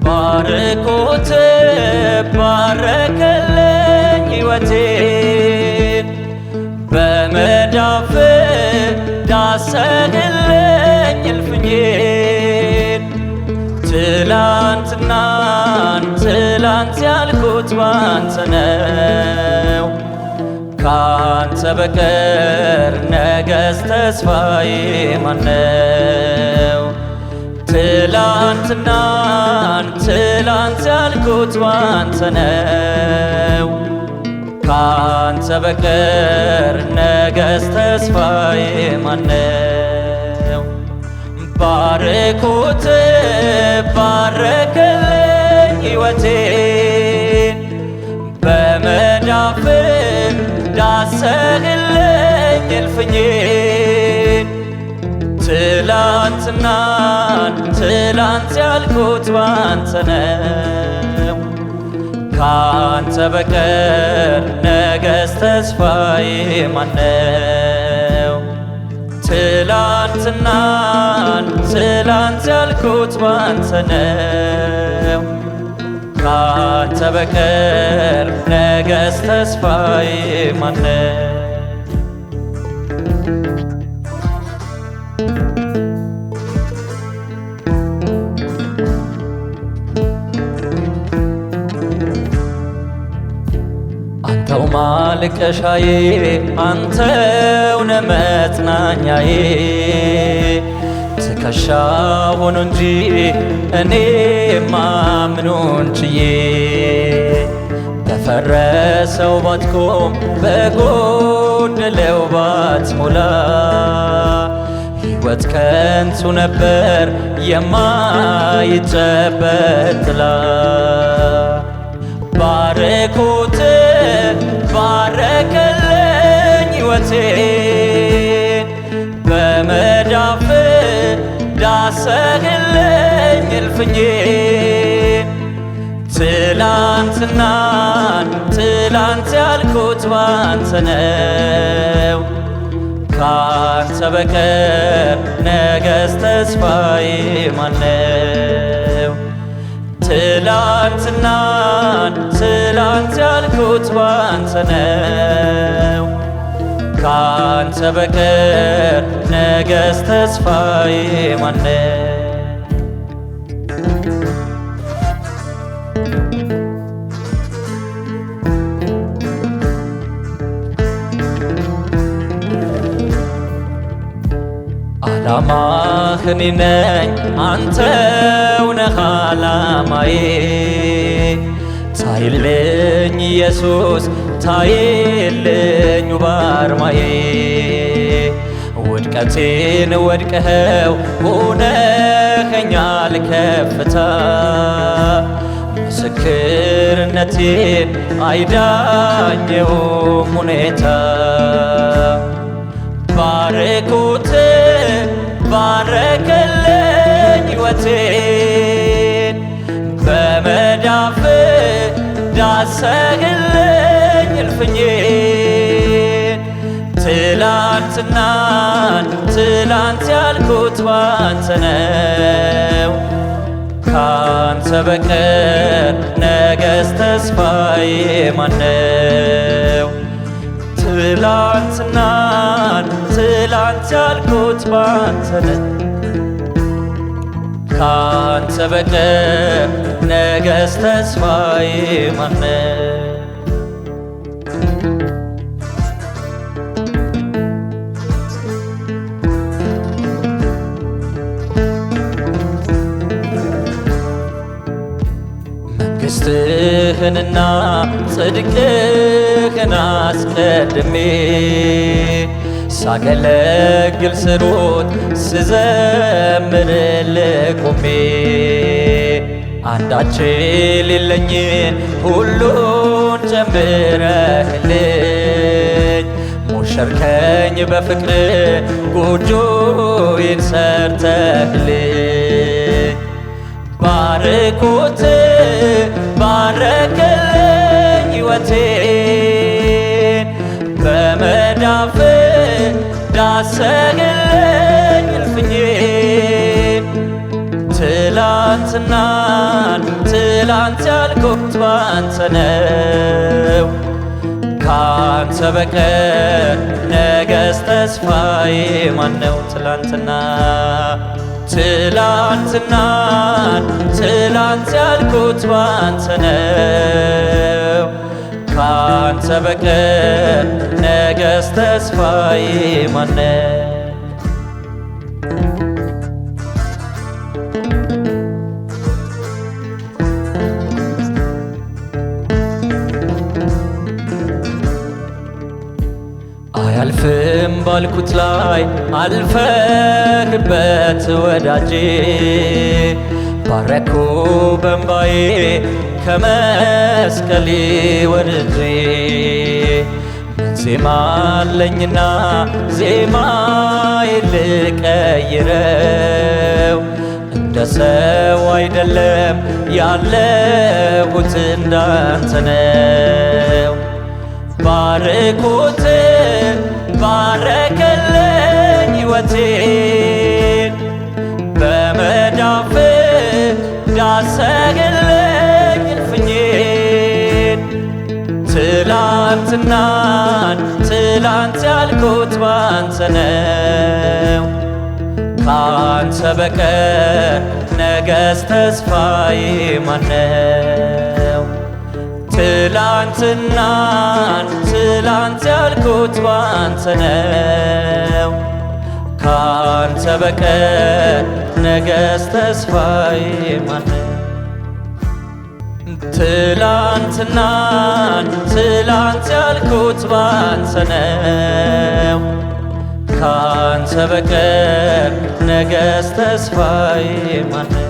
ባርኮት ባረከልኝ ሕይወቴን በመዳፍ ዳሰህልኝ እልፍኜን ትላንት ያልኩት ባንተ ነው ካንተ በቀር ነገስ ተስፋዬ ማነው? ትላንት ያልኩት ባንተ ነው ካንተ በቀር ነገስ ተስፋዬ ማነው? ባርኮት ባረከልኝ ሕይወቴን በመዳፍ ዳሰህልኝ እልፍኜን ትላንት ያልኩት ባንተ ነው ካንተ በቀር ነገስ ተስፋዬ ማነው? ትላንት ያልኩት ባንተ ነው ካንተ በቀር ነገስ ተስፋዬ ማነው? አንተው ማልቀሻዬ አንተው ነህ መጽናኛዬ ትከሻ ሆኖ እንጂ እኔማ ምኑን ችዬ በፈረሰው ባትቆም በጎደለው ባትሞላ ሕይወት ከንቱ ነበር የማይጨበጥ ጥላ። ባርኮት ባረከልኝ ሕይወቴን በመዳፍ ዳሰህልኝ እልፍኜን ትላንት ያልኩት ባንተ ነው ካንተ በቀር ነገስ ተስፋዬ ማነው? ትላንት ያልኩት ባንተ ነው ካንተ በቀር ነገስ ተስፋዬ ማነው? ዓላማህ እኔ ነኝ አንተው ነህ ዓላማዬ ታይልኝ ኢየሱስ ታይልኝ ውብ አርማዬ ውድቀቴን ወድቀኸው ሆነኸኛል ከፍታ ምስክርነቴን አይዳኘውም ሁኔታ። ባርኮት ባረከልኝ ሕይወቴን በመዳፍ ዳሰህልኝ እልፍኜን ትላንት ያልኩት ባንተ ነው ካንተ በቀር ነገስ ተስፋዬ ማነው? ትላንት ያልኩት ባንተ ነው ካንተ በቀር ነገስ ተስፋዬ ማነው? መንግሥትህንና ጽድቅህን አስቀድሜ ሳገለግል ስሮጥ ስዘምርልህ ቆሜ አንዳች የሌለኝን ሁሉን ጨምረህልኝ ሸርከኝ በፍቅር ጎጆዬን ሰርተህልኝ ባርኮት ባረክልኝ ሕይወቴን በመዳፍ ዳሰህልኝ እልፍኜን ትላንት ያልኩት ባንተ ነው ካንተ በቀር ነገስ ተስፋዬ ማነው? ትላንት ያልኩት ባንተ ነው ካንተ በቀር ነገስ ተስፋዬ ማነው? አያልፍም ባልኩት ላይ አልፈህበት ወዳጄ ባረኩ በእምባዬ ከመስቀሌ ወርጄ ዜማ አለኝና ዜማዬን ልቀይረው እንደ ሰው አይደለም ያለሁት እንዳንተ ነው። ባርኮት ባረክልኝ ሕይወቴን በመዳፍ ዳሰህልኝ እልፍኜን ትላንት ያልኩት ባንተ ነው ካንተ በቀር ነገስ ተስፋዬ ማነው? ትላንት ያልኩት ባንተ ነው ካንተ በቀር ነገስ ተስፋዬ ማነው? ትላንት ያልኩት ባንተ ነው ካንተ በቀር ነገስ ተስፋዬ ማነው?